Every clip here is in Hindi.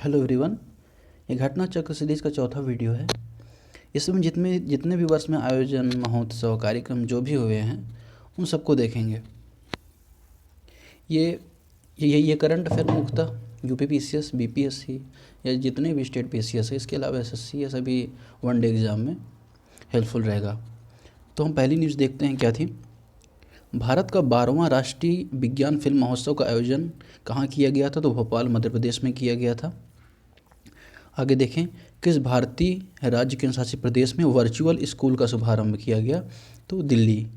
Hello everyone. ये घटना चक्र सीरीज का चौथा वीडियो है। इसमें जितने जितने भी वर्ष में आयोजन, महोत्सव, कार्यक्रम जो भी हुए हैं उन सबको देखेंगे। ये करंट अफेयर मुख्यतः यूपी पीसीएस, बीपीएससी या जितने भी स्टेट पीसीएस है, इसके अलावा एसएससी, ये सभी वनडे एग्ज़ाम में हेल्पफुल रहेगा। तो हम पहली न्यूज़ देखते हैं क्या थी। भारत का 12वां राष्ट्रीय विज्ञान फिल्म महोत्सव का आयोजन कहाँ किया गया था? तो भोपाल, मध्य प्रदेश में किया गया था। आगे देखें, किस भारतीय राज्य केंद्र शासित प्रदेश में वर्चुअल स्कूल का शुभारंभ किया गया? तो दिल्ली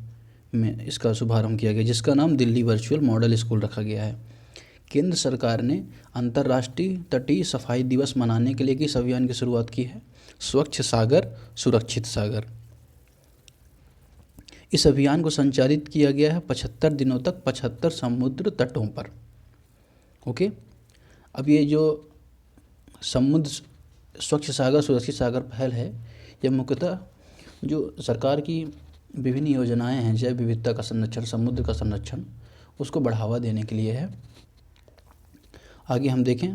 में इसका शुभारंभ किया गया, जिसका नाम दिल्ली वर्चुअल मॉडल स्कूल रखा गया है। केंद्र सरकार ने अंतर्राष्ट्रीय तटीय सफाई दिवस मनाने के लिए किस अभियान की शुरुआत की है? स्वच्छ सागर सुरक्षित सागर। इस अभियान को संचालित किया गया है 75 दिनों तक 75 समुद्र तटों पर। ओके, अब ये जो समुद्र स्वच्छ सागर सुरक्षित सागर पहल है, यह मुख्यतः जो सरकार की विभिन्न योजनाएं हैं, जैव विविधता का संरक्षण, समुद्र का संरक्षण, उसको बढ़ावा देने के लिए है। आगे हम देखें,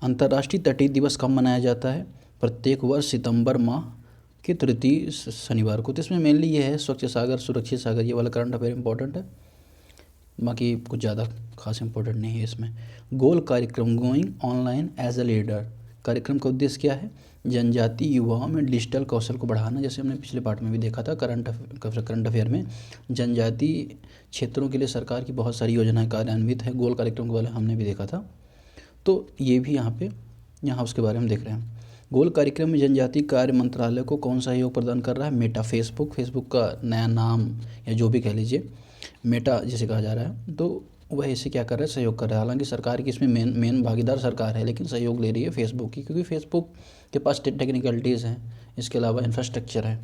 अंतर्राष्ट्रीय तटीय दिवस कब मनाया जाता है? प्रत्येक वर्ष सितंबर माह के तृतीय शनिवार को। तो इसमें मेनली ये है स्वच्छ सागर सुरक्षित सागर, ये वाला करंट अफेयर इंपॉर्टेंट है, बाकी कुछ ज़्यादा खास इंपॉर्टेंट नहीं है इसमें। गोल कार्यक्रम going online as a leader, कार्यक्रम का उद्देश्य क्या है? जनजातीय युवाओं में डिजिटल कौशल को बढ़ाना। जैसे हमने पिछले पार्ट में भी देखा था करंट अफेयर में, जनजातीय क्षेत्रों के लिए सरकार की बहुत सारी योजनाएं कार्यान्वित है। गोल कार्यक्रम के बारे में हमने भी देखा था, तो ये भी यहाँ उसके बारे में देख रहे हैं। गोल कार्यक्रम में जनजातीय कार्य मंत्रालय को कौन सा सहयोग प्रदान कर रहा है? मेटा, फेसबुक का नया नाम या जो भी कह लीजिए, मेटा जिसे कहा जा रहा है, तो वह इसे क्या कर रहा है? सहयोग कर रहा है। हालांकि सरकार की इसमें मेन भागीदार सरकार है, लेकिन सहयोग ले रही है फेसबुक की, क्योंकि फेसबुक के पास टेक्निकलिटीज़ हैं, इसके अलावा इंफ्रास्ट्रक्चर है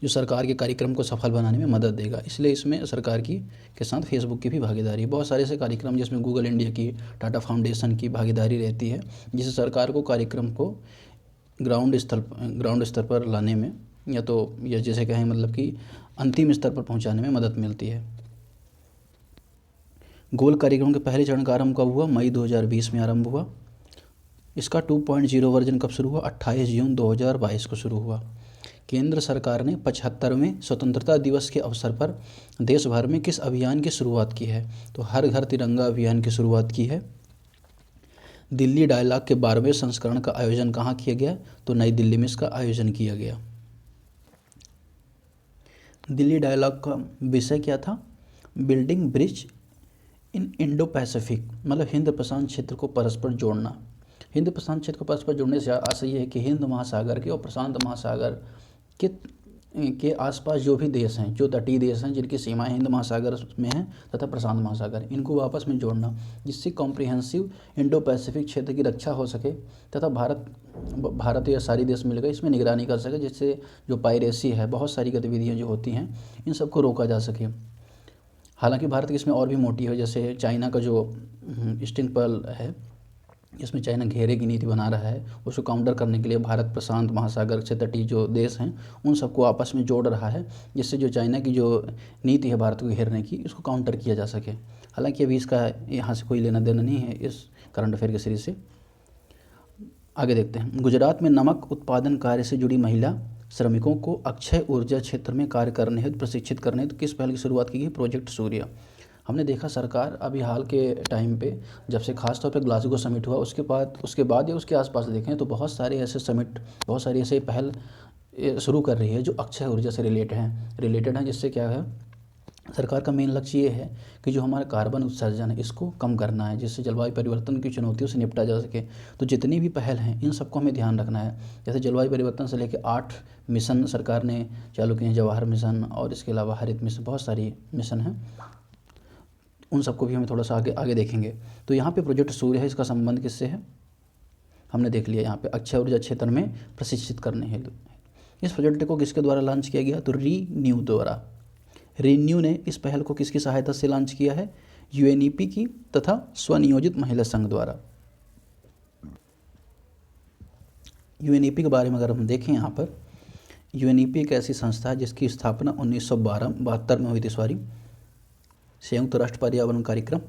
जो सरकार के कार्यक्रम को सफल बनाने में मदद देगा। इसलिए इसमें सरकार की के साथ फेसबुक की भी भागीदारी है। बहुत सारे ऐसे कार्यक्रम जिसमें गूगल इंडिया की, टाटा फाउंडेशन की भागीदारी रहती है, जिससे सरकार को कार्यक्रम को ग्राउंड स्तर पर लाने में, या जैसे कहें मतलब कि अंतिम स्तर पर पहुंचाने में मदद मिलती है। गोल कार्यक्रम के पहले चरण का आरंभ कब हुआ? मई 2020 में आरंभ हुआ। इसका 2.0 वर्जन कब शुरू हुआ? 28 जून 2022 को शुरू हुआ। केंद्र सरकार ने 75वें स्वतंत्रता दिवस के अवसर पर देश भर में किस अभियान की शुरुआत की है? तो हर घर तिरंगा अभियान की शुरुआत की है। दिल्ली डायलॉग के 12वें संस्करण का आयोजन कहाँ किया गया? तो नई दिल्ली में इसका आयोजन किया गया। दिल्ली डायलॉग का विषय क्या था? बिल्डिंग ब्रिज इन इंडो पैसिफिक, मतलब हिंद प्रशांत क्षेत्र को परस्पर जोड़ना। हिंद प्रशांत क्षेत्र को परस्पर जोड़ने से आशय ये है कि हिंद महासागर के और प्रशांत महासागर के आसपास जो भी देश हैं, जो तटीय देश हैं जिनकी सीमाएं हिंद महासागर में हैं तथा प्रशांत महासागर, इनको आपस में जोड़ना, जिससे कॉम्प्रिहेंसिव इंडो पैसिफिक क्षेत्र की रक्षा हो सके तथा भारत या सारी देश मिलकर इसमें निगरानी कर सके, जिससे जो पायरेसी है, बहुत सारी गतिविधियाँ जो होती हैं, इन सबको रोका जा सके। हालांकि भारत की इसमें और भी मोटिव है, जैसे चाइना का जो स्टिंग पर्ल है, इसमें चाइना घेरे की नीति बना रहा है, उसको काउंटर करने के लिए भारत प्रशांत महासागर से तटीय जो देश हैं उन सबको आपस में जोड़ रहा है, जिससे जो चाइना की जो नीति है भारत को घेरने की, इसको काउंटर किया जा सके। हालांकि अभी इसका यहाँ से कोई लेना देना नहीं है इस करंट अफेयर के सीरीज से। आगे देखते हैं, गुजरात में नमक उत्पादन कार्य से जुड़ी महिला श्रमिकों को अक्षय ऊर्जा क्षेत्र में कार्य करने हेतु प्रशिक्षित करने हेतु किस पहल की शुरुआत की गई? प्रोजेक्ट सूर्य। हमने देखा सरकार अभी हाल के टाइम पे, जब से खास तौर पे ग्लासगो समिट हुआ, उसके बाद या उसके आसपास देखें तो बहुत सारे ऐसे समिट, बहुत सारी ऐसे पहल शुरू कर रही है जो अक्षय ऊर्जा से रिलेटेड हैं, जिससे क्या है, सरकार का मेन लक्ष्य ये है कि जो हमारा कार्बन उत्सर्जन है इसको कम करना है, जिससे जलवायु परिवर्तन की चुनौतियों से निपटा जा सके। तो जितनी भी पहल हैं इन सबको हमें ध्यान रखना है। जैसे जलवायु परिवर्तन से लेकर 8 मिशन सरकार ने चालू किए हैं, जवाहर मिशन और इसके अलावा हरित मिशन, बहुत सारी मिशन हैं, उन सबको भी हमें थोड़ा सा आगे देखेंगे। तो यहाँ पे प्रोजेक्ट सूर्य है, इसका संबंध किससे है हमने देख लिया। यहाँ पे अक्षय ऊर्जा क्षेत्र में प्रशिक्षित करने हेतु इस प्रोजेक्ट को किसके द्वारा लॉन्च किया गया? तो रीन्यू द्वारा। रीन्यू ने इस पहल को किसकी सहायता से लॉन्च किया है? यूएनईपी की तथा स्वनियोजित महिला संघ द्वारा। यूएनईपी के बारे में अगर हम देखें, यहाँ पर यूएनईपी एक ऐसी संस्था है जिसकी स्थापना 1972 में हुई थी, संयुक्त राष्ट्र पर्यावरण कार्यक्रम।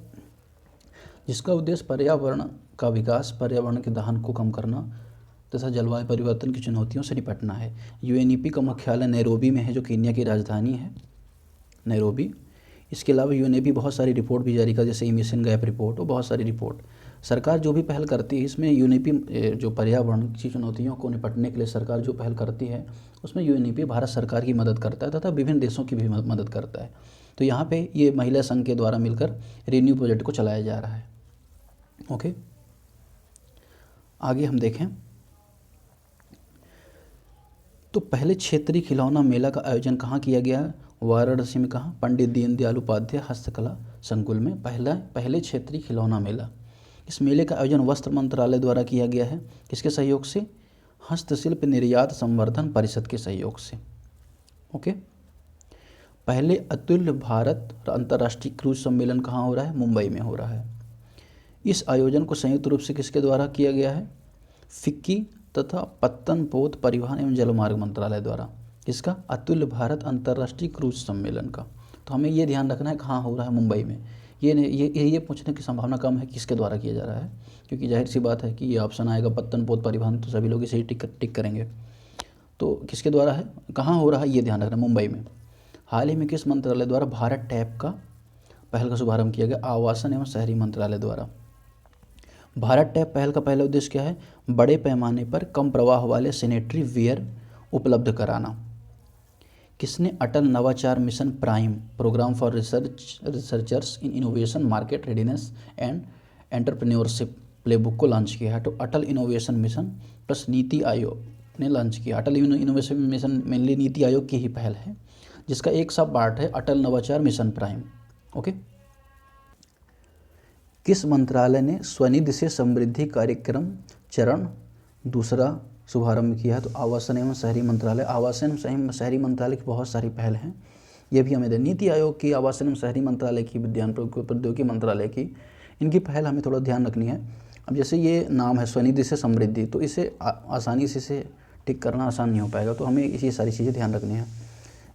जिसका उद्देश्य पर्यावरण का विकास, पर्यावरण के दहन को कम करना तथा जलवायु परिवर्तन की चुनौतियों से निपटना है। यूएनईपी का मुख्यालय नैरोबी में है, जो कीनिया की राजधानी है, नैरोबी। इसके अलावा यूएनईपी बहुत सारी रिपोर्ट भी जारी कर, जैसे इमिशन गैप रिपोर्ट और बहुत सारी रिपोर्ट। सरकार जो भी पहल करती है इसमें यूएनईपी, जो पर्यावरण की चुनौतियों को निपटने के लिए सरकार जो पहल करती है उसमें यूएनईपी भारत सरकार की मदद करता है तथा विभिन्न देशों की भी मदद करता है। तो यहाँ पे ये महिला संघ के द्वारा मिलकर रिन्यू प्रोजेक्ट को चलाया जा रहा है। ओके, आगे हम देखें तो पहले क्षेत्रीय खिलौना मेला का आयोजन कहाँ किया गया? वाराणसी में। कहाँ? पंडित दीनदयाल उपाध्याय हस्तकला संकुल में पहले क्षेत्रीय खिलौना मेला। इस मेले का आयोजन वस्त्र मंत्रालय द्वारा किया गया है। किसके सहयोग से? हस्तशिल्प निर्यात संवर्धन परिषद के सहयोग से। ओके, पहले अतुल्य भारत अंतर्राष्ट्रीय क्रूज सम्मेलन कहाँ हो रहा है? मुंबई में हो रहा है। इस आयोजन को संयुक्त रूप से किसके द्वारा किया गया है? फिक्की तथा पत्तन पोत परिवहन एवं जलमार्ग मंत्रालय द्वारा। इसका अतुल्य भारत अंतर्राष्ट्रीय क्रूज सम्मेलन का। तो हमें ये ध्यान रखना है कहाँ हो रहा है? मुंबई में। ये पूछने की संभावना कम है किसके द्वारा किया जा रहा है, क्योंकि जाहिर सी बात है कि ये ऑप्शन आएगा पत्तन पोत परिवहन, तो सभी लोग इसे ही टिक करेंगे। तो किसके द्वारा है, कहाँ हो रहा है, ये ध्यान रखना, मुंबई में। हाल ही में किस मंत्रालय द्वारा भारत टैप का पहल का शुभारंभ किया गया? आवासन एवं शहरी मंत्रालय द्वारा। भारत टैप पहल का पहला उद्देश्य क्या है? बड़े पैमाने पर कम प्रवाह वाले सैनिटरी वेयर उपलब्ध कराना। किसने अटल नवाचार mission prime program for researchers in innovation, market readiness and entrepreneurship playbook को लॉन्च किया है? तो अटल innovation mission plus NITI Aayog ने लॉन्च किया। अटल innovation mission mainly NITI Aayog की ही पहल है, जिसका एक सब पार्ट है अटल नवाचार मिशन प्राइम। ओके, किस मंत्रालय ने स्वनिधि से समृद्धि कार्यक्रम चरण दूसरा शुभारंभ किया है? तो आवासन एवं शहरी मंत्रालय। आवासन एवं शहरी मंत्रालय की बहुत सारी पहल हैं, ये भी हमें नीति आयोग की, आवासन एवं शहरी मंत्रालय की, विज्ञान प्रौद्योगिकी मंत्रालय की, इनकी पहल हमें थोड़ा ध्यान रखनी है। अब जैसे ये नाम है स्वनिधि से समृद्धि, तो इसे आसानी से इसे टिक करना आसान नहीं हो पाएगा, तो हमें ये सारी चीज़ें ध्यान रखनी है।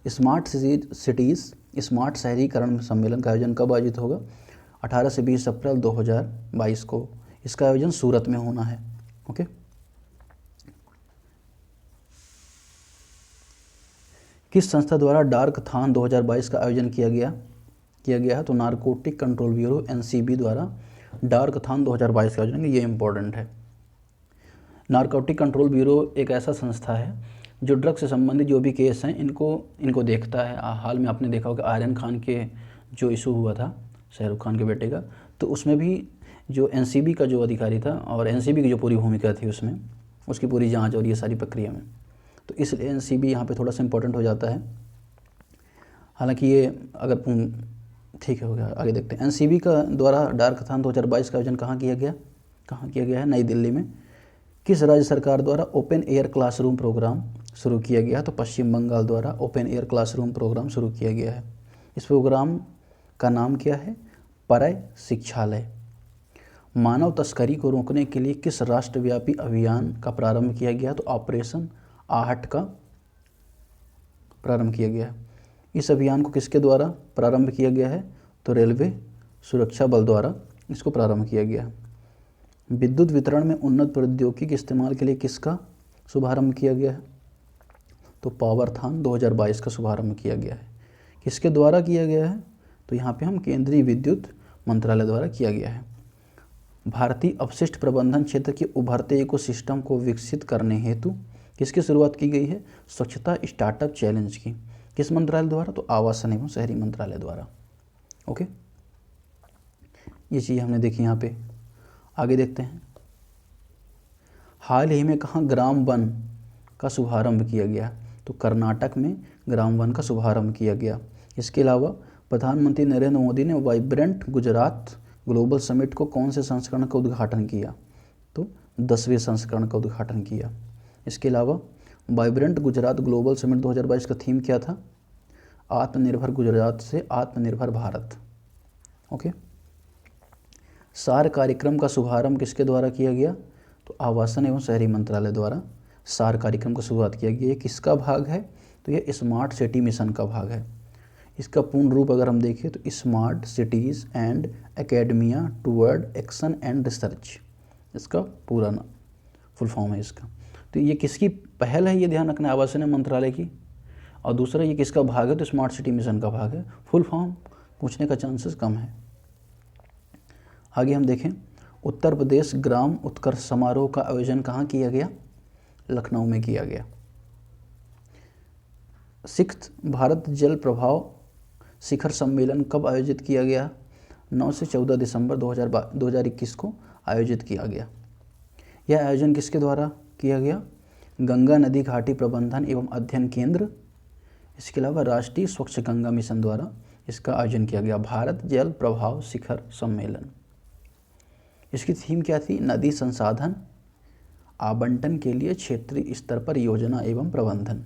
स्मार्ट सिटीज़ स्मार्ट शहरीकरण सम्मेलन का आयोजन कब आयोजित होगा? 18 से 20 अप्रैल 2022 को। इसका आयोजन सूरत में होना है। ओके, किस संस्था द्वारा डार्कथॉन 2022 का आयोजन किया गया है? तो नारकोटिक कंट्रोल ब्यूरो एनसीबी द्वारा डार्कथॉन 2022 का आयोजन, ये इंपॉर्टेंट है। नारकोटिक कंट्रोल ब्यूरो एक ऐसा संस्था है जो ड्रग से संबंधित जो भी केस हैं इनको देखता है। हाल में आपने देखा होगा आर्यन खान के जो इशू हुआ था शाहरुख खान के बेटे का, तो उसमें भी जो एनसीबी का जो अधिकारी था और एनसीबी की जो पूरी भूमिका थी उसमें उसकी पूरी जांच और ये सारी प्रक्रिया में, तो इसलिए एनसीबी यहाँ पे थोड़ा सा इम्पोर्टेंट हो जाता है। हालांकि ये अगर ठीक है हो गया, आगे देखते हैं। एनसीबी का द्वारा डार्कथॉन 2022 का आयोजन कहाँ किया गया है? नई दिल्ली में। किस राज्य सरकार द्वारा ओपन एयर क्लासरूम प्रोग्राम शुरू किया गया है? तो पश्चिम बंगाल द्वारा ओपन एयर क्लासरूम प्रोग्राम शुरू किया गया है। इस प्रोग्राम का नाम क्या है? परय शिक्षालय। मानव तस्करी को रोकने के लिए किस राष्ट्रव्यापी अभियान का प्रारंभ किया गया? तो ऑपरेशन आहट का प्रारंभ किया गया। इस अभियान को किसके द्वारा प्रारंभ किया गया है? तो रेलवे सुरक्षा बल द्वारा इसको प्रारंभ किया गया। विद्युत वितरण में उन्नत प्रौद्योगिकी के इस्तेमाल के लिए किसका शुभारंभ किया गया है? तो पावरथॉन 2022 का शुभारंभ किया गया है। किसके द्वारा किया गया है? तो यहाँ पे हम केंद्रीय विद्युत मंत्रालय द्वारा किया गया है। भारतीय अपशिष्ट प्रबंधन क्षेत्र के उभरते इकोसिस्टम को विकसित करने हेतु किसकी शुरुआत की गई है? स्वच्छता स्टार्टअप चैलेंज की। किस मंत्रालय द्वारा? तो आवासन एवं शहरी मंत्रालय द्वारा। ओके, ये चीज़ हमने देखी यहाँ पे। आगे देखते हैं। हाल ही में कहाँ ग्राम वन का शुभारंभ किया गया? तो कर्नाटक में ग्राम वन का शुभारंभ किया गया। इसके अलावा प्रधानमंत्री नरेंद्र मोदी ने वाइब्रेंट गुजरात ग्लोबल समिट को कौन से संस्करण का उद्घाटन किया? तो 10वें संस्करण का उद्घाटन किया। इसके अलावा वाइब्रेंट गुजरात ग्लोबल समिट 2022 का थीम क्या था? आत्मनिर्भर गुजरात से आत्मनिर्भर भारत। ओके, सार कार्यक्रम का शुभारंभ किसके द्वारा किया गया? तो आवासन एवं शहरी मंत्रालय द्वारा सार कार्यक्रम का शुरुआत किया गया। ये किसका भाग है? तो ये स्मार्ट सिटी मिशन का भाग है। इसका पूर्ण रूप अगर हम देखें तो smart cities and academia toward action and research, इसका पूरा नाम फुल फॉर्म है इसका। तो ये किसकी पहल है, ये ध्यान रखना, आवास मंत्रालय की, और दूसरा ये किसका भाग है, तो स्मार्ट सिटी मिशन का भाग है। फुल फॉर्म पूछने का चांसेस कम है। आगे हम देखें, उत्तर प्रदेश ग्राम उत्कर्ष समारोह का आयोजन कहाँ किया गया, लखनऊ में किया गया। 6th भारत जल प्रभाव शिखर सम्मेलन कब आयोजित किया गया, 9 से 14 दिसंबर 2021 को आयोजित किया गया। यह आयोजन किसके द्वारा किया गया, गंगा नदी घाटी प्रबंधन एवं अध्ययन केंद्र, इसके अलावा राष्ट्रीय स्वच्छ गंगा मिशन द्वारा इसका आयोजन किया गया, भारत जल प्रभाव शिखर सम्मेलन। इसकी थीम क्या थी, नदी संसाधन आवंटन के लिए क्षेत्रीय स्तर पर योजना एवं प्रबंधन।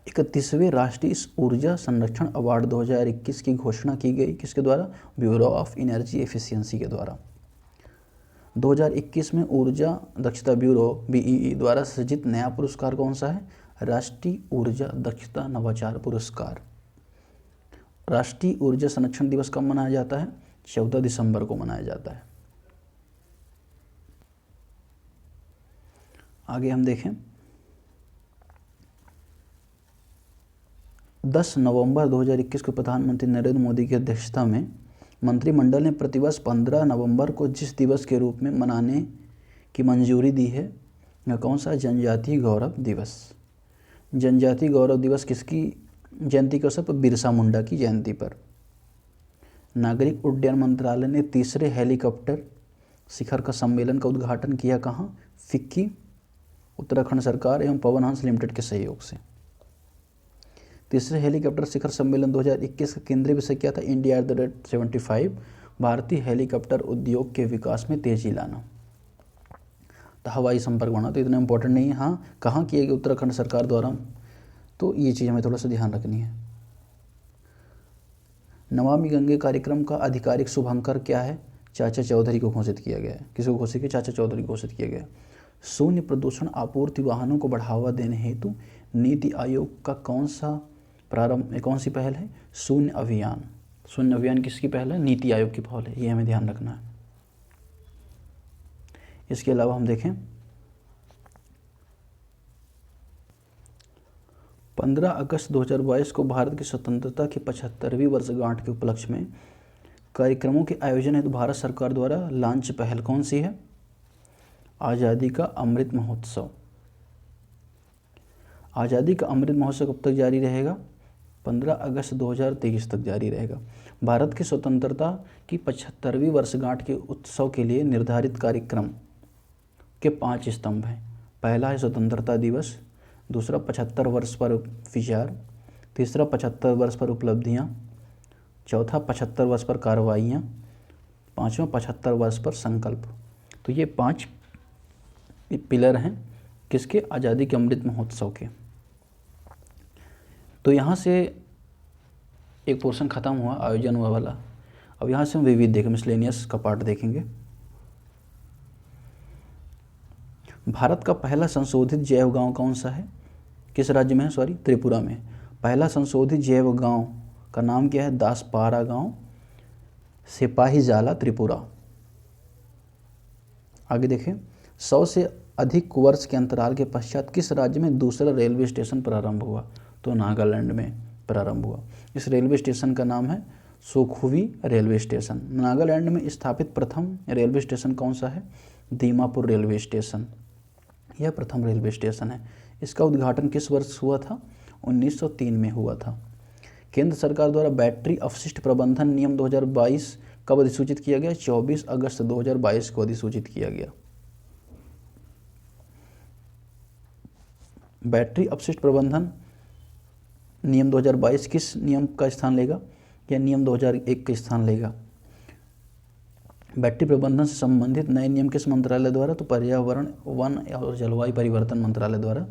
31वें राष्ट्रीय ऊर्जा संरक्षण अवार्ड 2021 की घोषणा की गई, किसके द्वारा, ब्यूरो ऑफ एनर्जी एफिशिएंसी के द्वारा। 2021 में ऊर्जा दक्षता ब्यूरो बीईई द्वारा सृजित नया पुरस्कार कौन सा है, राष्ट्रीय ऊर्जा दक्षता नवाचार पुरस्कार। राष्ट्रीय ऊर्जा संरक्षण दिवस कब मनाया जाता है, 14 दिसंबर को मनाया जाता है। आगे हम देखें, 10 नवंबर 2021 को प्रधानमंत्री नरेंद्र मोदी की अध्यक्षता में मंत्रिमंडल ने प्रतिवर्ष 15 नवंबर को जिस दिवस के रूप में मनाने की मंजूरी दी है, वह कौन सा, जनजातीय गौरव दिवस। जनजातीय गौरव दिवस किसकी जयंती के अवसर पर, बिरसा मुंडा की जयंती पर। नागरिक उड्डयन मंत्रालय ने तीसरे हेलीकॉप्टर शिखर का सम्मेलन का उद्घाटन किया कहाँ, फिक्की, उत्तराखंड सरकार एवं पवन हंस लिमिटेड के सहयोग से। तीसरे हेलीकॉप्टर शिखर सम्मेलन 2021 का केंद्रीय विषय क्या था, इंडिया @75, भारतीय हेलीकॉप्टर उद्योग के विकास में तेजी लाना। तो हवाई संपर्क बढ़ाना, तो इतना इंपॉर्टेंट नहीं है। हाँ, कहाँ किया गया, उत्तराखंड सरकार द्वारा, तो ये चीज़ हमें थोड़ा सा ध्यान रखनी है। नमामि गंगे कार्यक्रम का आधिकारिक शुभांकर क्या है, चाचा चौधरी को घोषित किया गया है। किसको घोषित किया, चाचा चौधरी को घोषित किया गया। शून्य प्रदूषण आपूर्ति वाहनों को बढ़ावा देने हेतु नीति आयोग का कौन सी पहल है, शून्य अभियान। शून्य अभियान किसकी पहल है, नीति आयोग की पहल है, ये हमें ध्यान रखना है। इसके अलावा हम देखें, 15 अगस्त 2022 को भारत की स्वतंत्रता की 75वीं वर्षगांठ के उपलक्ष्य में कार्यक्रमों के आयोजन हेतु भारत सरकार द्वारा लॉन्च पहल कौन सी है, आज़ादी का अमृत महोत्सव। आज़ादी का अमृत महोत्सव कब तक जारी रहेगा, 15 अगस्त 2023 तक जारी रहेगा। भारत की स्वतंत्रता की 75वीं वर्षगांठ के उत्सव के लिए निर्धारित कार्यक्रम के 5 स्तंभ हैं। पहला है स्वतंत्रता दिवस, दूसरा 75 वर्ष पर विचार, तीसरा 75 वर्ष पर उपलब्धियाँ, चौथा 75 वर्ष पर कार्रवाइयाँ, पाँचवा 75 वर्ष पर संकल्प। तो ये 5 पिलर हैं किसके, आज़ादी के अमृत महोत्सव के। तो यहाँ से एक पोर्शन ख़त्म हुआ, आयोजन हुआ वाला। अब यहाँ से हम विविध देखें, मिसलेनियस का पार्ट देखेंगे। भारत का पहला संशोधित जैव गांव कौन सा है, किस राज्य में है, सॉरी, त्रिपुरा में। पहला संशोधित जैव गांव का नाम क्या है, दासपारा गांव, सिपाहीजाला, त्रिपुरा। आगे देखें, 100 से अधिक वर्ष के अंतराल के पश्चात किस राज्य में दूसरा रेलवे स्टेशन प्रारंभ हुआ, तो नागालैंड में प्रारंभ हुआ। इस रेलवे स्टेशन का नाम है सुखोवी रेलवे स्टेशन। नागालैंड में स्थापित प्रथम रेलवे स्टेशन कौन सा है, दीमापुर रेलवे स्टेशन, यह प्रथम रेलवे स्टेशन है। इसका उद्घाटन किस वर्ष हुआ था, 1903 में हुआ था। केंद्र सरकार द्वारा बैटरी अपशिष्ट प्रबंधन नियम 2022 कब अधिसूचित किया गया, 24 अगस्त 2022 को अधिसूचित किया गया। बैटरी अपशिष्ट प्रबंधन नियम 2022 किस नियम का स्थान लेगा, या नियम 2001 का स्थान लेगा। बैटरी प्रबंधन से संबंधित नए नियम किस मंत्रालय द्वारा, तो पर्यावरण, वन और जलवायु परिवर्तन मंत्रालय द्वारा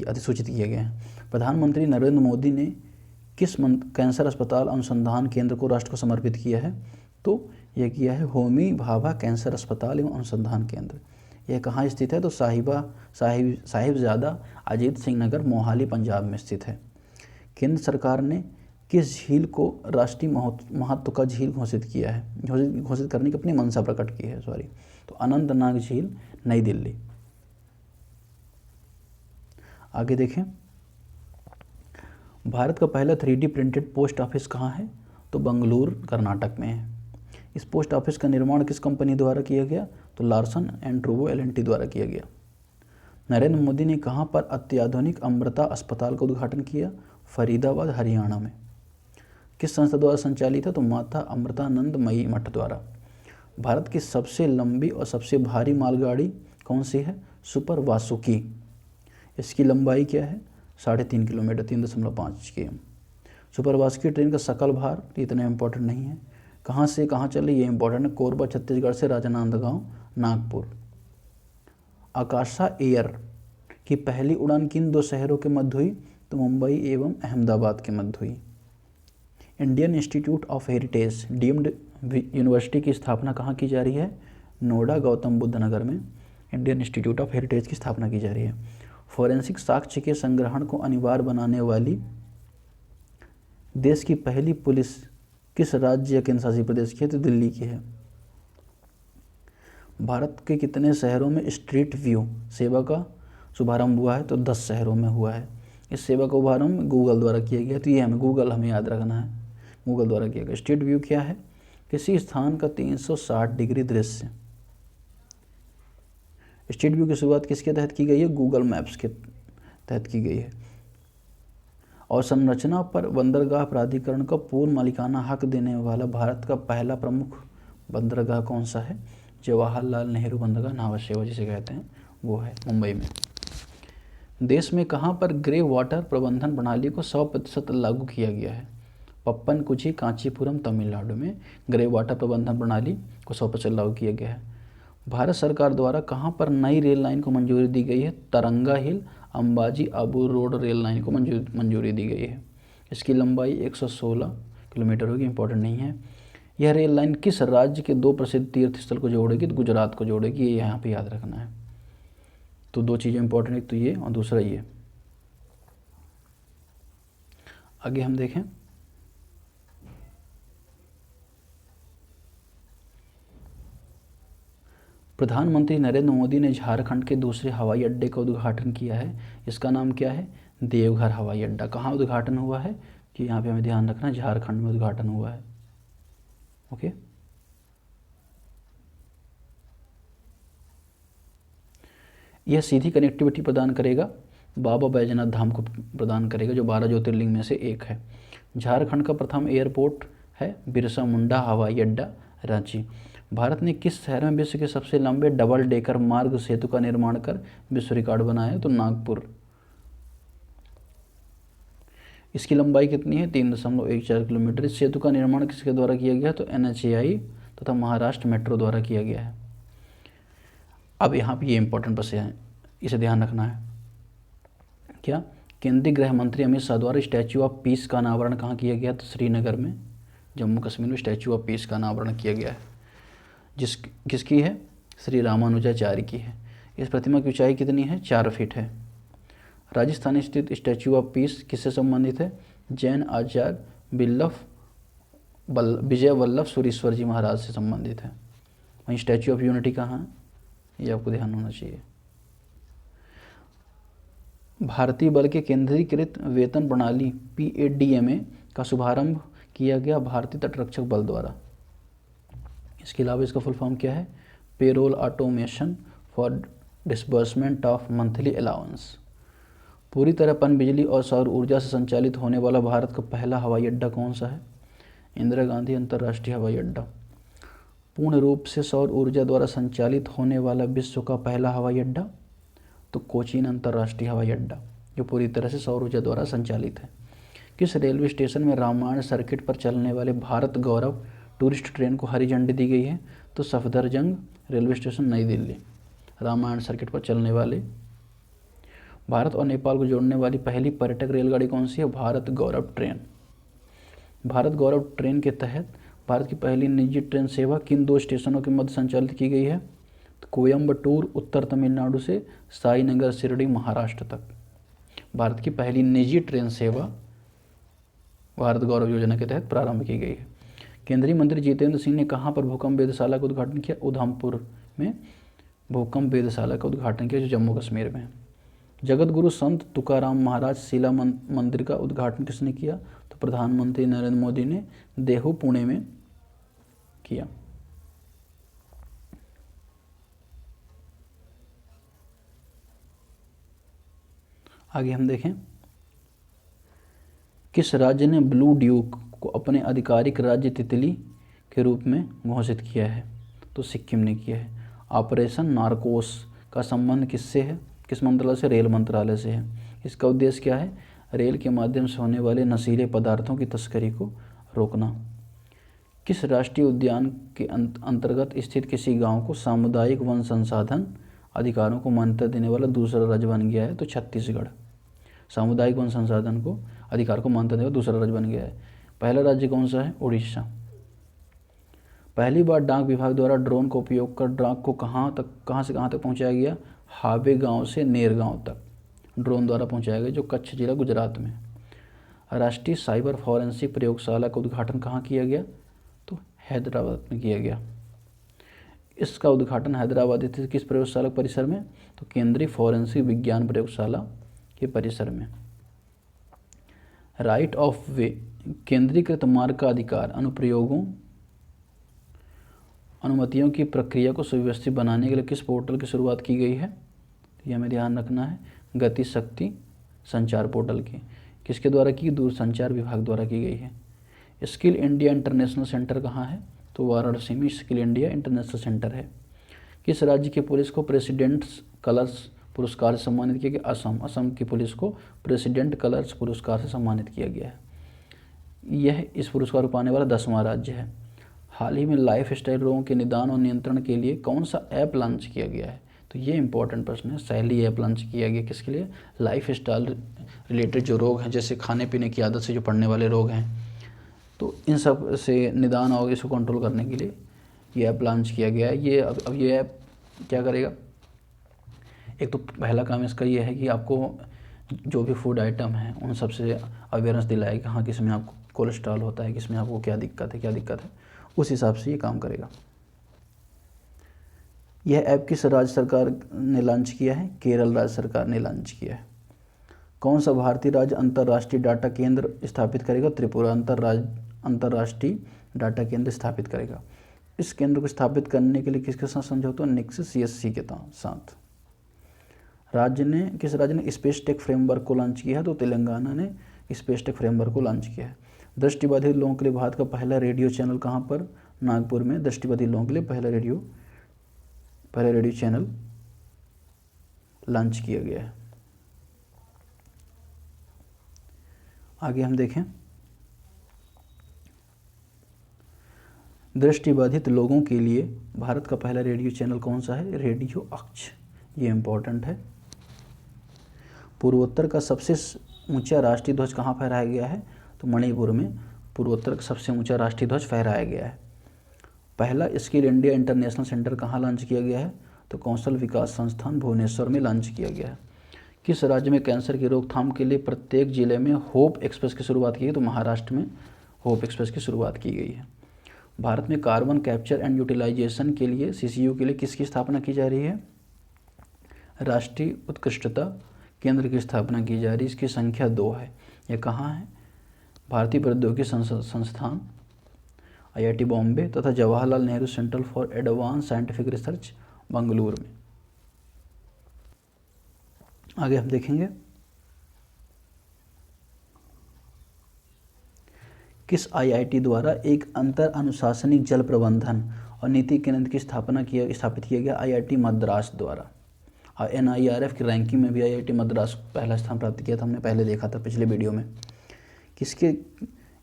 अधिसूचित किए गए हैं। प्रधानमंत्री नरेंद्र मोदी ने किस कैंसर अस्पताल अनुसंधान केंद्र को राष्ट्र को समर्पित किया है, तो यह किया है होमी भाभा कैंसर अस्पताल एवं अनुसंधान केंद्र। यह कहाँ स्थित है, तो साहिबजादा अजीत सिंह नगर, मोहाली, पंजाब में स्थित है। केंद्र सरकार ने किस झील को राष्ट्रीय महत्व का झील घोषित किया है, घोषित करने की अपनी मंशा प्रकट की है, सॉरी, तो अनंतनाग झील, नई दिल्ली। आगे देखें, भारत का पहला 3D प्रिंटेड पोस्ट ऑफिस कहाँ है, तो बंगलुरु कर्नाटक में है। इस पोस्ट ऑफिस का निर्माण किस कंपनी द्वारा किया गया, तो लार्सन एंड टूब्रो LNT द्वारा किया गया। नरेंद्र मोदी ने कहाँ पर अत्याधुनिक अमृता अस्पताल का उद्घाटन किया, फरीदाबाद, हरियाणा में। किस संस्था द्वारा संचालित है, तो माता अमृतानंदमयी मठ द्वारा। भारत की सबसे लंबी और सबसे भारी मालगाड़ी कौन सी है, सुपर वासुकी। इसकी लंबाई क्या है, 3.5 kilometre, 3.5 km। Super Vasuki train का सकल भार इतना इम्पोर्टेंट नहीं है। कहाँ से कहाँ चले, ये इंपॉर्टेंट है, कोरबा छत्तीसगढ़ से राजनांदगांव नागपुर। आकाशा एयर की पहली उड़ान किन 2 शहरों के मध्य हुई, तो मुंबई एवं अहमदाबाद के मध्य हुई। Indian institute of heritage deemed university की स्थापना कहाँ की जा रही है, नोएडा, गौतम बुद्ध नगर में इंडियन इंस्टीट्यूट ऑफ हेरिटेज की स्थापना की जा रही है। फोरेंसिक साक्ष्य के संग्रहण को अनिवार्य बनाने वाली देश की पहली पुलिस किस राज्य या केंद्र शासित प्रदेश की है, तो दिल्ली की है। भारत के कितने शहरों में स्ट्रीट व्यू सेवा का शुभारंभ हुआ है, तो 10 शहरों में हुआ है। इस सेवा का शुभारंभ गूगल द्वारा किया गया, तो ये हमें याद रखना है, गूगल द्वारा किया गया। स्ट्रीट व्यू क्या है, किसी स्थान का 360 डिग्री दृश्य। स्ट्रीट व्यू की शुरुआत किसके तहत की गई है, गूगल मैप्स के तहत की गई है। और संरचना पर बंदरगाह प्राधिकरण का पूर्ण मालिकाना हक देने वाला भारत का पहला प्रमुख बंदरगाह कौन सा है, जवाहरलाल नेहरू बंदरगाह, नावा शेवा जिसे कहते हैं, वो है मुंबई में। देश में कहाँ पर ग्रे वाटर प्रबंधन प्रणाली को 100% लागू किया गया है, पप्पनकुची, कांचीपुरम, तमिलनाडु में ग्रे वाटर प्रबंधन प्रणाली को 100% लागू किया गया है। भारत सरकार द्वारा कहाँ पर नई रेल लाइन को मंजूरी दी गई है, Taranga hill, Ambaji, Abu road rail line को मंजूरी दी गई है। इसकी लंबाई 116 किलोमीटर होगी, इंपॉर्टेंट नहीं है। यह रेल लाइन किस राज्य के 2 प्रसिद्ध तीर्थ स्थल को जोड़ेगी, तो गुजरात को जोड़ेगी, ये यहाँ पे याद रखना है। तो 2 चीज़ें इंपॉर्टेंट, एक तो ये और दूसरा ये। आगे हम देखें, प्रधानमंत्री नरेंद्र मोदी ने झारखंड के दूसरे हवाई अड्डे का उद्घाटन किया है। इसका नाम क्या है, देवघर हवाई अड्डा। कहाँ उद्घाटन हुआ है, कि यहाँ पे हमें ध्यान रखना, झारखंड में उद्घाटन हुआ है। ओके, यह सीधी कनेक्टिविटी प्रदान करेगा, बाबा बैजनाथ धाम को प्रदान करेगा, जो 12 ज्योतिर्लिंग में से एक है। झारखंड का प्रथम एयरपोर्ट है बिरसा मुंडा हवाई अड्डा, रांची। भारत ने किस शहर में विश्व के सबसे लंबे डबल डेकर मार्ग सेतु का निर्माण कर विश्व रिकॉर्ड बनाया है, तो नागपुर। इसकी लंबाई कितनी है, 3.14 किलोमीटर। इस सेतु का निर्माण किसके द्वारा किया गया, तो NHAI तथा महाराष्ट्र मेट्रो द्वारा किया गया है। अब यहाँ पे ये इंपॉर्टेंट बसे हैं, इसे ध्यान रखना है। क्या, केंद्रीय गृह मंत्री अमित शाह द्वारा स्टैच्यू ऑफ पीस का अनावरण कहाँ किया गया, तो श्रीनगर में, जम्मू कश्मीर में स्टैच्यू ऑफ पीस का अनावरण किया गया है। किसकी है, श्री रामानुजाचार्य की है। इस प्रतिमा की ऊंचाई कितनी है, 4 फीट है। राजस्थान स्थित स्टैच्यू ऑफ पीस किससे संबंधित है, जैन आचार्य विजय वल्लभ सुरीश्वर जी महाराज से संबंधित है। वहीं स्टैच्यू ऑफ यूनिटी कहाँ है, ये आपको ध्यान होना चाहिए। भारतीय बल के केंद्रीकृत वेतन प्रणाली PADMA का शुभारंभ किया गया भारतीय तटरक्षक बल द्वारा। इसके अलावा इसका फुल फॉर्म क्या है, payroll automation for disbursement of monthly allowance. पूरी तरह पन बिजली और सौर ऊर्जा से संचालित होने वाला भारत का पहला हवाई अड्डा कौन सा है, इंदिरा गांधी अंतर्राष्ट्रीय हवाई अड्डा। पूर्ण रूप से सौर ऊर्जा द्वारा संचालित होने वाला विश्व का पहला हवाई अड्डा, तो कोचीन अंतर्राष्ट्रीय हवाई अड्डा, जो पूरी तरह से सौर ऊर्जा द्वारा संचालित है। किस रेलवे स्टेशन में रामायण सर्किट पर चलने वाले भारत गौरव टूरिस्ट ट्रेन को हरी झंडी दी गई है, तो सफदरजंग रेलवे स्टेशन, नई दिल्ली। रामायण सर्किट पर चलने वाले भारत और नेपाल को जोड़ने वाली पहली पर्यटक रेलगाड़ी कौन सी है, भारत गौरव ट्रेन। भारत गौरव ट्रेन के तहत भारत की पहली निजी ट्रेन सेवा किन 2 स्टेशनों के मध्य संचालित की गई है, तो कोयम्बटूर उत्तर तमिलनाडु से साईनगर शिरडी महाराष्ट्र तक। भारत की पहली निजी ट्रेन सेवा भारत गौरव योजना के तहत प्रारंभ की गई है। केंद्रीय मंत्री जितेंद्र सिंह ने कहाँ पर भूकंप वेधशाला का उद्घाटन किया? उधमपुर में भूकंप वेधशाला का उद्घाटन किया, जो जम्मू कश्मीर में है। जगत गुरु संत तुकाराम महाराज शिला मंदिर का उद्घाटन किसने किया? तो प्रधानमंत्री नरेंद्र मोदी ने देहू पुणे में किया। आगे हम देखें, किस राज्य ने ब्लू ड्यूक को अपने आधिकारिक राज्य तितली के रूप में घोषित किया है? तो सिक्किम ने किया है। ऑपरेशन नारकोस का संबंध किससे है? किस मंत्रालय से? रेल मंत्रालय से है। इसका उद्देश्य क्या है? रेल के माध्यम से होने वाले नशीले पदार्थों की तस्करी को रोकना। किस राष्ट्रीय उद्यान के अंतर्गत स्थित किसी गांव को सामुदायिक वन संसाधन अधिकारों को मान्यता देने वाला दूसरा राज्य बन गया है? तो छत्तीसगढ़। सामुदायिक वन संसाधन को अधिकार को मान्यता देने वाला दूसरा राज्य बन गया है। पहला राज्य कौन सा है? उड़ीसा। पहली बार डाक विभाग द्वारा ड्रोन का उपयोग कर डाक को कहाँ से कहाँ तक पहुँचाया गया? हावे गांव से नेर गांव तक ड्रोन द्वारा पहुँचाया गया, जो कच्छ जिला गुजरात में। राष्ट्रीय साइबर फॉरेंसिक प्रयोगशाला का उद्घाटन कहाँ किया गया? तो हैदराबाद में किया गया। इसका उद्घाटन हैदराबाद स्थित किस प्रयोगशाला परिसर में? तो केंद्रीय फॉरेंसिक विज्ञान प्रयोगशाला के परिसर में। राइट ऑफ वे केंद्रीकृत मार्ग का अधिकार अनुप्रयोगों अनुमतियों की प्रक्रिया को सुव्यवस्थित बनाने के लिए किस पोर्टल की शुरुआत की गई है? तो यह हमें ध्यान रखना है, गति शक्ति संचार पोर्टल की। किसके द्वारा की? दूरसंचार विभाग द्वारा की गई है। स्किल इंडिया इंटरनेशनल सेंटर कहाँ है? तो वाराणसी में स्किल इंडिया इंटरनेशनल सेंटर है। किस राज्य की पुलिस को प्रेसिडेंट्स कलर्स पुरस्कार से सम्मानित किया गया? असम। असम की पुलिस को प्रेसिडेंट कलर्स पुरस्कार से सम्मानित किया गया है। यह इस पुरस्कार को पाने वाला 10वां राज्य है। हाल ही में लाइफ स्टाइल रोगों के निदान और नियंत्रण के लिए कौन सा ऐप लॉन्च किया गया है? तो ये इंपॉर्टेंट प्रश्न है। सैली ऐप लॉन्च किया गया किसके लिए? लाइफ स्टाइल रिलेटेड जो रोग हैं, जैसे खाने पीने की आदत से जो पड़ने वाले रोग हैं, तो इन सब से निदान और इसको कंट्रोल करने के लिए ये ऐप लॉन्च किया गया है। ये अब ये ऐप क्या करेगा? एक तो पहला काम इसका ये है कि आपको जो भी फूड आइटम है उन सब से अवेयरनेस दिलाएगा, हाँ किस में आपको कोलेस्ट्रॉल होता है, किस में आपको क्या दिक्कत है, उस हिसाब से ये काम करेगा। यह ऐप किस राज्य सरकार ने लॉन्च किया है? केरल राज्य सरकार ने लॉन्च किया है। कौन सा भारतीय राज्य अंतर्राष्ट्रीय डाटा केंद्र स्थापित करेगा? त्रिपुरा अंतर्राष्ट्रीय डाटा केंद्र स्थापित करेगा। इस केंद्र को स्थापित करने के लिए किसके साथ समझौता? नेक्सस CSC के साथ। किस राज्य ने स्पेस टेक फ्रेमवर्क को लॉन्च किया है? तो तेलंगाना ने स्पेस टेक फ्रेमवर्क को लॉन्च किया है। दृष्टिबाधित लोगों के लिए भारत का पहला रेडियो चैनल कहाँ पर? नागपुर में दृष्टिबाधित लोगों के लिए पहला रेडियो चैनल लॉन्च किया गया है। आगे हम देखें, दृष्टिबाधित लोगों के लिए भारत का पहला रेडियो चैनल कौन सा है? रेडियो अक्ष। ये इंपॉर्टेंट है। पूर्वोत्तर का सबसे ऊंचा राष्ट्रीय ध्वज कहाँ फहराया गया है? तो मणिपुर में पूर्वोत्तर का सबसे ऊंचा राष्ट्रीय ध्वज फहराया गया है। पहला स्किल इंडिया इंटरनेशनल सेंटर कहाँ लॉन्च किया गया है? तो कौशल विकास संस्थान भुवनेश्वर में लॉन्च किया गया है। किस राज्य में कैंसर की रोकथाम के लिए प्रत्येक जिले में होप एक्सप्रेस की शुरुआत की गई? तो महाराष्ट्र में होप एक्सप्रेस की शुरुआत की गई है। भारत में कार्बन कैप्चर एंड यूटिलाइजेशन के लिए CCU के लिए किसकी स्थापना की जा रही है? राष्ट्रीय उत्कृष्टता केंद्र की स्थापना की जा रही है। इसकी संख्या 2 है। यह कहाँ है? भारतीय प्रौद्योगिकी संस्थान IIT बॉम्बे तथा Jawaharlal Nehru centre for advance scientific research Bengaluru में। आगे हम देखेंगे, किस IIT द्वारा एक अंतर अनुशासनिक जल प्रबंधन और नीति केंद्र की स्थापित किया गया? IIT मद्रास द्वारा। और NIRF की रैंकिंग में भी IIT मद्रास पहला स्थान प्राप्त किया था, हमने पहले देखा था पिछले वीडियो में।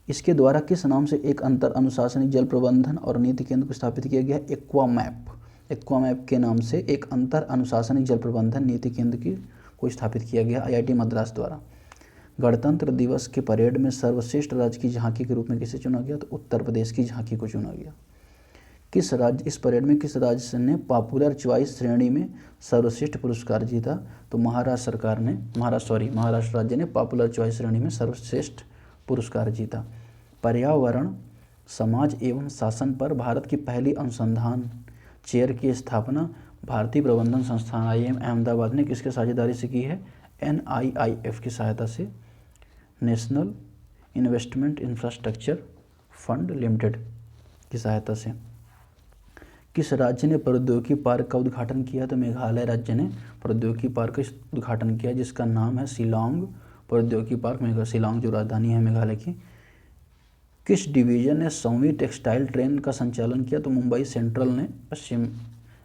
इसके द्वारा किस नाम से एक अंतर अनुशासनिक जल प्रबंधन और नीति केंद्र को स्थापित किया गया? एक्वामैप के नाम से एक अंतर अनुशासनिक जल प्रबंधन नीति केंद्र को स्थापित किया गया IIT मद्रास द्वारा। गणतंत्र दिवस के परेड में सर्वश्रेष्ठ राज्य की झांकी के रूप में किसे चुना गया? तो उत्तर प्रदेश की झांकी को चुना गया। इस परेड में किस राज्य ने पॉपुलर चॉइस श्रेणी में सर्वश्रेष्ठ पुरस्कार जीता? तो महाराष्ट्र राज्य ने पॉपुलर चॉइस श्रेणी में सर्वश्रेष्ठ पुरस्कार जीता। पर्यावरण, समाज एवं शासन पर भारत की पहली अनुसंधान चेयर की स्थापना भारतीय प्रबंधन संस्थान IIM अहमदाबाद ने किसके साझेदारी से की है? NIIF की सहायता से, national investment infrastructure fund limited की सहायता से। किस राज्य ने प्रौद्योगिकी पार्क का उद्घाटन किया? तो मेघालय राज्य ने प्रौद्योगिकी पार्क का उद्घाटन किया जिसका नाम है शिलांग प्रौद्योगिकी पार्क, शिलांग जो राजधानी है मेघालय की। किस डिवीजन ने 100वीं टेक्सटाइल ट्रेन का संचालन किया? तो मुंबई सेंट्रल ने पश्चिम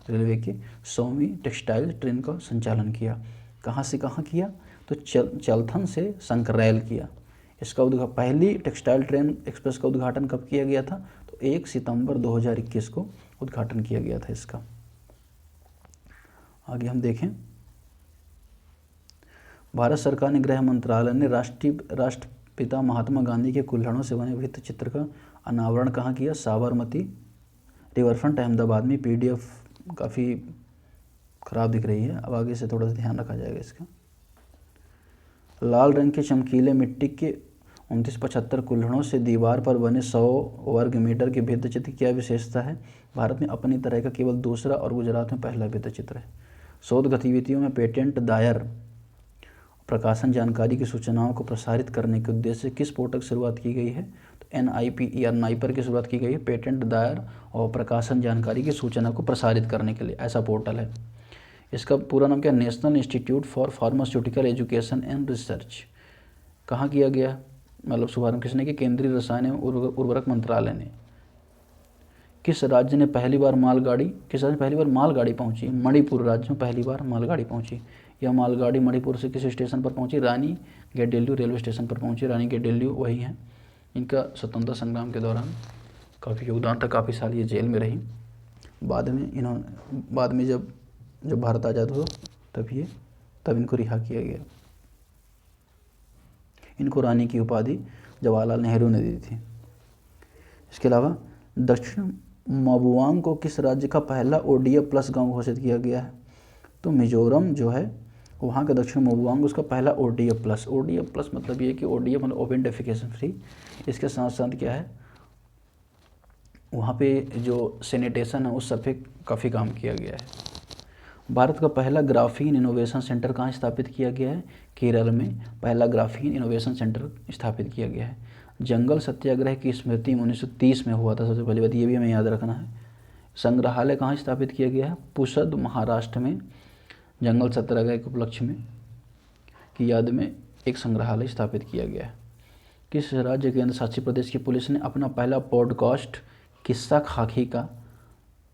रेलवे की 100वीं टेक्सटाइल ट्रेन का संचालन किया। कहाँ से कहाँ किया? तो चलथन से संकरैल किया। इसका पहली टेक्सटाइल ट्रेन एक्सप्रेस का उद्घाटन कब किया गया था? तो 1 सितंबर 2021 को उद्घाटन किया गया था इसका। आगे हम देखें, भारत सरकार ने गृह मंत्रालय ने राष्ट्रपिता महात्मा गांधी के कुल्हड़ों से बने भित्ति चित्र का अनावरण कहाँ किया? साबरमती रिवरफ्रंट अहमदाबाद में। PDF काफ़ी खराब दिख रही है, अब आगे से थोड़ा सा ध्यान रखा जाएगा इसका। लाल रंग के चमकीले मिट्टी के 2975 कुल्हड़ों से दीवार पर बने 100 वर्ग मीटर के भित्ति चित्र की क्या विशेषता है? भारत में अपनी तरह का केवल दूसरा और गुजरात में पहला भित्ति चित्र है। शोध गतिविधियों में पेटेंट दायर, प्रकाशन जानकारी की सूचनाओं को प्रसारित करने के उद्देश्य से किस पोर्टल की शुरुआत की गई है? तो NIPER की शुरुआत की गई है। पेटेंट दायर और प्रकाशन जानकारी की सूचना को प्रसारित करने के लिए ऐसा पोर्टल है। इसका पूरा नाम क्या? National institute for pharmaceutical education and research. कहाँ किया गया, मतलब शुभारंभ किसने किया? केंद्रीय रसायन एवं उर्वरक मंत्रालय ने। किस राज्य ने पहली बार मालगाड़ी पहुंची? मणिपुर राज्य में पहली बार मालगाड़ी पहुंची। यह मालगाड़ी मणिपुर से किस स्टेशन पर पहुंची? रानी गेडेल्यू रेलवे स्टेशन पर पहुंची। रानी गेडेल्यू वही हैं, इनका स्वतंत्रता संग्राम के दौरान काफ़ी योगदान था, काफ़ी साल ये जेल में रही। बाद में जब भारत आज़ाद हुआ तब इनको रिहा किया गया। इनको रानी की उपाधि जवाहरलाल नेहरू ने दी थी। इसके अलावा दक्षिण मबुआंग को किस राज्य का पहला ODF प्लस गांव घोषित किया गया है? तो मिजोरम जो है वहाँ का दक्षिण मबुआंग उसका पहला ODF प्लस मतलब ये कि ODF मतलब ओपन डेफिकेशन फ्री। इसके साथ साथ क्या है, वहाँ पे जो सैनिटेशन है उस सब पे काफ़ी काम किया गया है। भारत का पहला ग्राफीन इनोवेशन सेंटर कहाँ स्थापित किया गया है? केरल में पहला ग्राफीन इनोवेशन सेंटर स्थापित किया गया है। जंगल सत्याग्रह की स्मृति 1930 में हुआ था, सबसे पहली बात ये भी हमें याद रखना है। संग्रहालय कहाँ स्थापित किया गया है? पुसद महाराष्ट्र में जंगल सत्याग्रह के उपलक्ष्य में की याद में एक संग्रहालय स्थापित किया गया है। किस राज्य केंद्र शासित प्रदेश की पुलिस ने अपना पहला पॉडकास्ट किस्सा खाकी का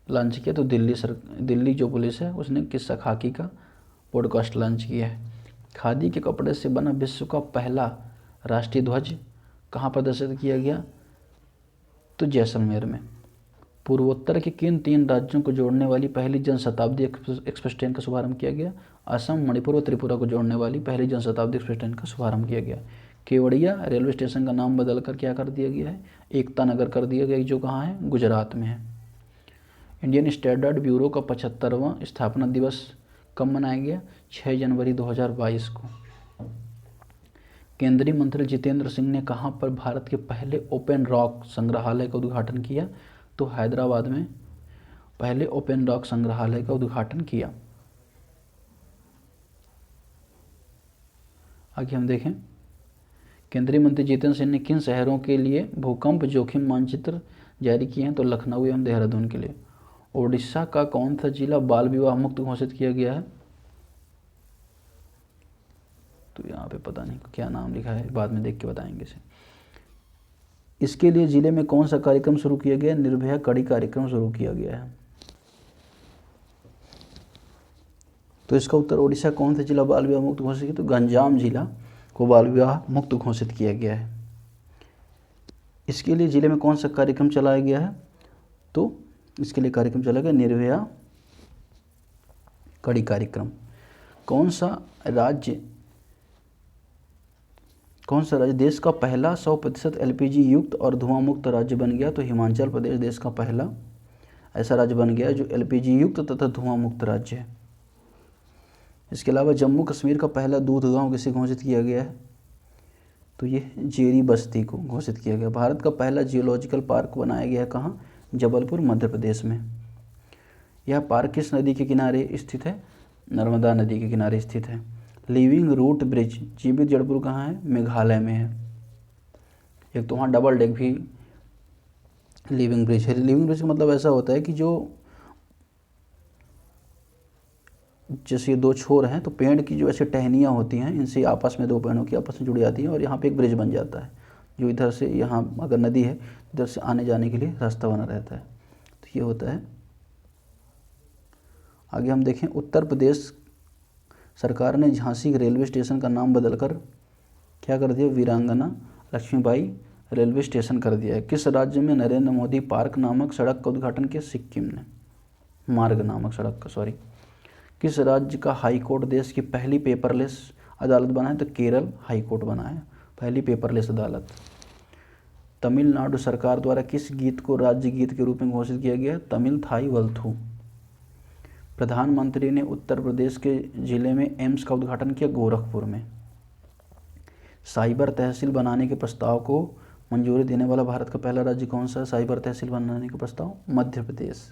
लॉन्च किया? तो दिल्ली जो पुलिस है उसने किस्सा खाकी का पॉडकास्ट लॉन्च किया है। खादी के कपड़े से बना विश्व का पहला राष्ट्रीय ध्वज कहाँ प्रदर्शित किया गया? तो जैसलमेर में। पूर्वोत्तर के किन 3 राज्यों को जोड़ने वाली पहली जनशताब्दी एक्सप्रेस ट्रेन का शुभारंभ किया गया? असम, मणिपुर और त्रिपुरा को जोड़ने वाली पहली जनशताब्दी एक्सप्रेस ट्रेन का शुभारंभ किया गया। केवड़िया रेलवे स्टेशन का नाम बदलकर क्या कर दिया गया है? एकता नगर कर दिया गया, जो कहाँ है? गुजरात में है। इंडियन स्टैंडर्ड ब्यूरो का 75वां स्थापना दिवस कब मनाया गया? 6 जनवरी 2022 को। केंद्रीय मंत्री जितेंद्र सिंह ने कहाँ पर भारत के पहले ओपन रॉक संग्रहालय का उद्घाटन किया? तो हैदराबाद में पहले ओपन रॉक संग्रहालय का उद्घाटन किया। आगे हम देखें, केंद्रीय मंत्री जितेंद्र सिंह ने किन शहरों के लिए भूकंप जोखिम मानचित्र जारी किए हैं? तो लखनऊ एवं देहरादून के लिए। ओडिशा का कौन सा जिला बाल विवाह मुक्त घोषित किया गया है? तो यहाँ पे पता नहीं क्या नाम लिखा है, बाद में देख के बताएंगे इसे। इसके लिए जिले में कौन सा कार्यक्रम शुरू किया गया? निर्भया कड़ी कार्यक्रम शुरू किया गया है। तो इसका उत्तर ओडिशा कौन सा जिला बाल विवाह मुक्त घोषित किया? तो गंजाम जिला को बाल विवाह मुक्त घोषित किया गया है। इसके लिए जिले में कौन सा कार्यक्रम चलाया गया है? तो इसके लिए कार्यक्रम चला गया निर्भया कड़ी कार्यक्रम। कौन सा राज्य देश का पहला 100% LPG युक्त और धुआं मुक्त राज्य बन गया? तो हिमाचल प्रदेश देश का पहला ऐसा राज्य बन गया जो LPG युक्त तथा धुआं मुक्त राज्य है। इसके अलावा जम्मू कश्मीर का पहला दूध गांव किसे घोषित किया गया है? तो ये जेरी बस्ती को घोषित किया गया। भारत का पहला जियोलॉजिकल पार्क बनाया गया कहाँ? जबलपुर मध्य प्रदेश में। यह पार्क किस नदी के किनारे स्थित है? नर्मदा नदी के किनारे स्थित है। लिविंग रूट ब्रिज जीवित जड़ पुल कहाँ है? मेघालय में है। एक तो वहाँ डबल डेक भी लिविंग ब्रिज है। लिविंग ब्रिज का मतलब ऐसा होता है कि जो जैसे ये दो छोर हैं तो पेड़ की जो ऐसे टहनियाँ होती हैं, इनसे आपस में दो पेड़ों की आपस में जुड़ी जाती हैं और यहाँ पे एक ब्रिज बन जाता है, जो इधर से यहाँ अगर नदी है इधर से आने जाने के लिए रास्ता बना रहता है। तो ये होता है। आगे हम देखें, उत्तर प्रदेश सरकार ने झांसी रेलवे स्टेशन का नाम बदलकर क्या कर दिया? वीरांगना लक्ष्मीबाई रेलवे स्टेशन कर दिया है। किस राज्य में नरेंद्र मोदी पार्क नामक सड़क का उद्घाटन किया? सिक्किम ने। मार्ग नामक सड़क का, सॉरी। किस राज्य का हाई कोर्ट देश की पहली पेपरलेस अदालत बना है? तो केरल हाई कोर्ट बना है पहली पेपरलेस अदालत। तमिलनाडु सरकार द्वारा किस गीत को राज्य गीत के रूप में घोषित किया गया? तमिल थाई वल्थू। प्रधानमंत्री ने उत्तर प्रदेश के जिले में एम्स का उद्घाटन किया? गोरखपुर में। साइबर तहसील बनाने के प्रस्ताव को मंजूरी देने वाला भारत का पहला राज्य कौन सा है? साइबर तहसील बनाने का प्रस्ताव? मध्य प्रदेश।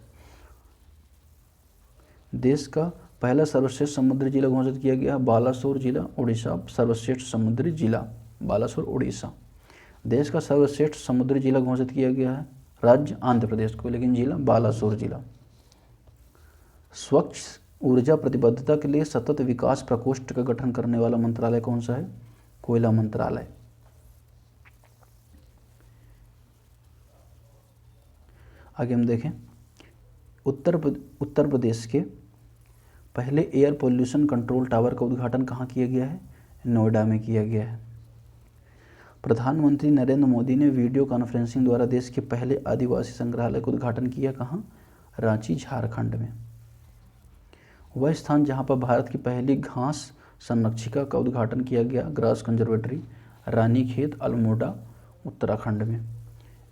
देश का पहला सर्वश्रेष्ठ समुद्री जिला घोषित किया गया? बालासोर जिला, उड़ीसा। सर्वश्रेष्ठ समुद्री जिला बालासोर, उड़ीसा। देश का सर्वश्रेष्ठ समुद्री जिला घोषित किया गया है राज्य आंध्र प्रदेश को, लेकिन जिला बालासोर जिला। स्वच्छ ऊर्जा प्रतिबद्धता के लिए सतत विकास प्रकोष्ठ का गठन करने वाला मंत्रालय कौन सा है? कोयला मंत्रालय। आगे हम देखें, उत्तर प्रदेश के पहले एयर पोल्यूशन कंट्रोल टावर का उद्घाटन कहाँ किया गया है? नोएडा में किया गया है। प्रधानमंत्री नरेंद्र मोदी ने वीडियो कॉन्फ्रेंसिंग द्वारा देश के पहले आदिवासी संग्रहालय का उद्घाटन किया कहाँ? रांची, झारखंड में। वह स्थान जहाँ पर भारत की पहली घास संरक्षिका का उद्घाटन किया गया, ग्रास कंजर्वेटरी, रानीखेत, अल्मोड़ा, उत्तराखंड में।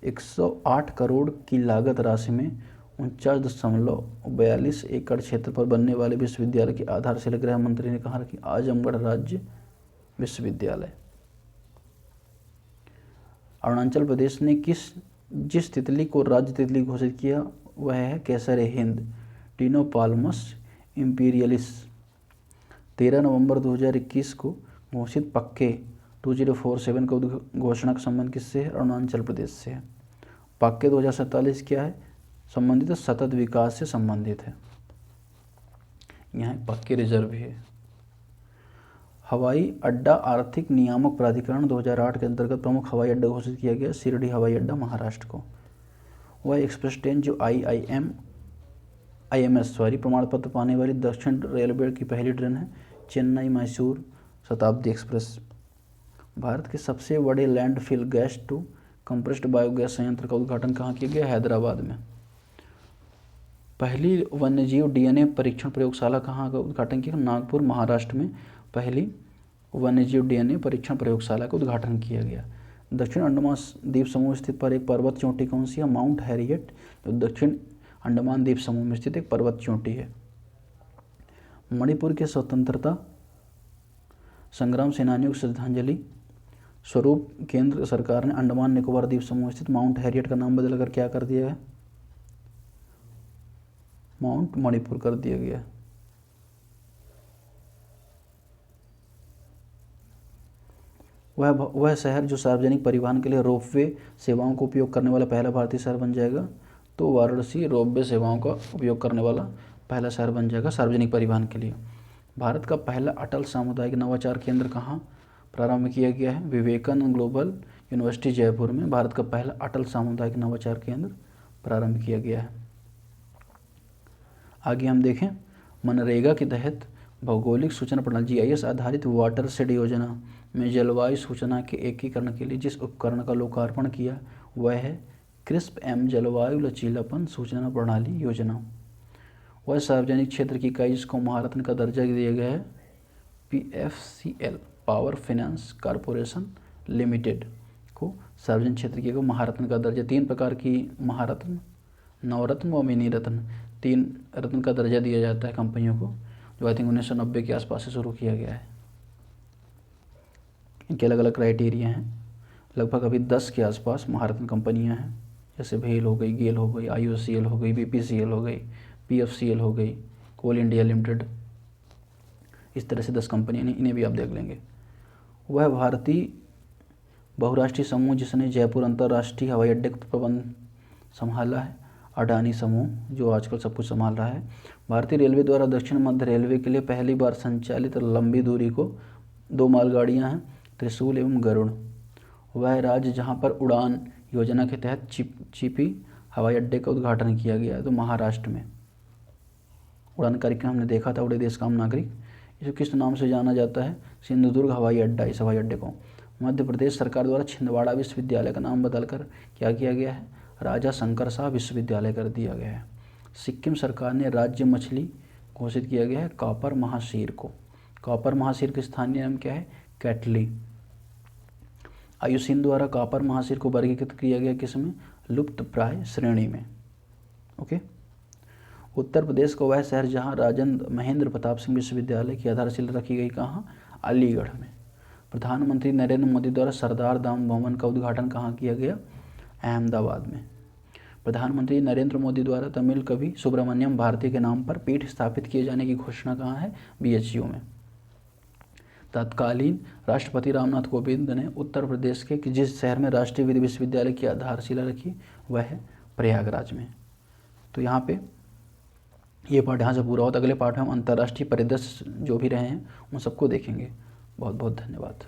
108 करोड़ की लागत राशि में 49.42 एकड़ क्षेत्र पर बनने वाले विश्वविद्यालय की आधारशिला गृह मंत्री ने कहा कि आजमगढ़ राज्य विश्वविद्यालय। अरुणाचल प्रदेश ने जिस तितली को राज्य तितली घोषित किया वह है केसर हिंद, टिनोपाल्मस इम्पीरियलिस। 13 नवंबर 2021 को घोषित पक्के 2047 का घोषणा का संबंध किससे है? अरुणाचल प्रदेश से है। पक्के 2047 क्या है? संबंधित है, सतत विकास से संबंधित है। यहाँ पक्के रिजर्व है। हवाई अड्डा आर्थिक नियामक प्राधिकरण 2008 के अंतर्गत प्रमुख हवाई अड्डा घोषित किया गया शिरडी हवाई अड्डा, महाराष्ट्र को। वह एक्सप्रेस ट्रेन जो IMS प्रमाण पत्र पाने वाली दक्षिण रेलवे की पहली ट्रेन है, चेन्नई मैसूर शताब्दी एक्सप्रेस। भारत के सबसे बड़े landfill gas to compressed biogas संयंत्र का उद्घाटन कहाँ किया गया? हैदराबाद में। पहली वन्यजीव DNA परीक्षण प्रयोगशाला कहाँ का उद्घाटन किया? नागपुर, महाराष्ट्र में पहली वन्यजीव DNA परीक्षण प्रयोगशाला का उद्घाटन किया गया। दक्षिण अंडमान द्वीप समूह स्थित पर एक पर्वत चोटी कौन सी है? माउंट हैरियट, जो दक्षिण अंडमान द्वीप समूह में स्थित एक पर्वत चोटी है। मणिपुर के स्वतंत्रता संग्राम सेनानियों की श्रद्धांजलि स्वरूप केंद्र सरकार ने अंडमान निकोबार द्वीप समूह स्थित माउंट हैरियट का नाम बदलकर क्या कर दिया है? माउंट मणिपुर कर दिया गया। वह शहर जो सार्वजनिक परिवहन के लिए रोपवे सेवाओं का उपयोग करने वाला पहला भारतीय शहर बन जाएगा, तो वाराणसी रोपवे सेवाओं का उपयोग करने वाला पहला शहर बन जाएगा सार्वजनिक परिवहन के लिए। भारत का पहला अटल सामुदायिक नवाचार केंद्र कहाँ प्रारंभ किया गया है? विवेकानंद ग्लोबल यूनिवर्सिटी जयपुर में भारत का पहला अटल सामुदायिक नवाचार केंद्र प्रारंभ किया गया है। आगे हम देखें, मनरेगा के तहत भौगोलिक सूचना प्रणाली GIS आधारित वाटर शेड योजना में जलवायु सूचना के एकीकरण के लिए जिस उपकरण का लोकार्पण किया वह है CRISP-M जलवायु लचीलापन सूचना प्रणाली योजना। वह सार्वजनिक क्षेत्र की इकाई जिसको महारत्न का दर्जा दिया गया है PFCL power finance corporation limited को सार्वजनिक क्षेत्र की महारत्न का दर्जा। 3 प्रकार की महारत्न, नवरत्न व मिनी रत्न, 3 रत्न का दर्जा दिया जाता है कंपनियों को, जो आई थिंक 1990 के आसपास से शुरू किया गया है। इनके अलग अलग क्राइटेरिया हैं। लगभग अभी 10 के आसपास महारत्न कंपनियां हैं, जैसे भेल हो गई, गेल हो गई, IOCL हो गई, BPCL हो गई, PFCL हो गई, कोल इंडिया लिमिटेड। इस तरह से 10 कंपनियाँ, इन्हें भी आप देख लेंगे। वह भारतीय बहुराष्ट्रीय समूह जिसने जयपुर अंतर्राष्ट्रीय हवाई अड्डे का प्रबंध संभाला है, अडानी समूह, जो आजकल सब कुछ संभाल रहा है। भारतीय रेलवे द्वारा दक्षिण मध्य रेलवे के लिए पहली बार संचालित लंबी दूरी को 2 मालगाड़ियाँ हैं, त्रिशूल एवं गरुड़। वह राज्य जहाँ पर उड़ान योजना के तहत चिपी हवाई अड्डे का उद्घाटन किया गया है, तो महाराष्ट्र में। उड़ान कार्यक्रम हमने देखा था, उड़े देश का आम नागरिक। इसे किस नाम से जाना जाता है? सिंधुदुर्ग हवाई अड्डा। इस हवाई अड्डे को मध्य प्रदेश सरकार द्वारा छिंदवाड़ा विश्वविद्यालय का नाम बदलकर क्या किया गया है? राजा शंकर शाह विश्वविद्यालय कर दिया गया है। सिक्किम सरकार ने राज्य मछली घोषित किया गया है कॉपर महासीर को। कॉपर महासीर का स्थानीय नाम क्या है? कैटली। IUCN द्वारा कॉपर महासीर को वर्गीकृत किया गया किसमें? लुप्त प्राय श्रेणी में। ओके। उत्तर प्रदेश का वह शहर जहां राजेंद्र महेंद्र प्रताप सिंह विश्वविद्यालय की आधारशिला रखी गई, कहाँ? अलीगढ़ में। प्रधानमंत्री नरेंद्र मोदी द्वारा सरदार धाम भवन का उद्घाटन कहाँ किया गया? अहमदाबाद में। प्रधानमंत्री नरेंद्र मोदी द्वारा तमिल कवि सुब्रमण्यम भारती के नाम पर पीठ स्थापित किए जाने की घोषणा कहाँ है? BHU में। तत्कालीन राष्ट्रपति रामनाथ कोविंद ने उत्तर प्रदेश के जिस शहर में राष्ट्रीय विधि विश्वविद्यालय की आधारशिला रखी, वह है प्रयागराज में। तो यहाँ पे ये पार्ट यहाँ से पूरा होता है। अगले पार्ट में हम अंतर्राष्ट्रीय परिदृश्य जो भी रहे हैं उन सबको देखेंगे। बहुत बहुत धन्यवाद।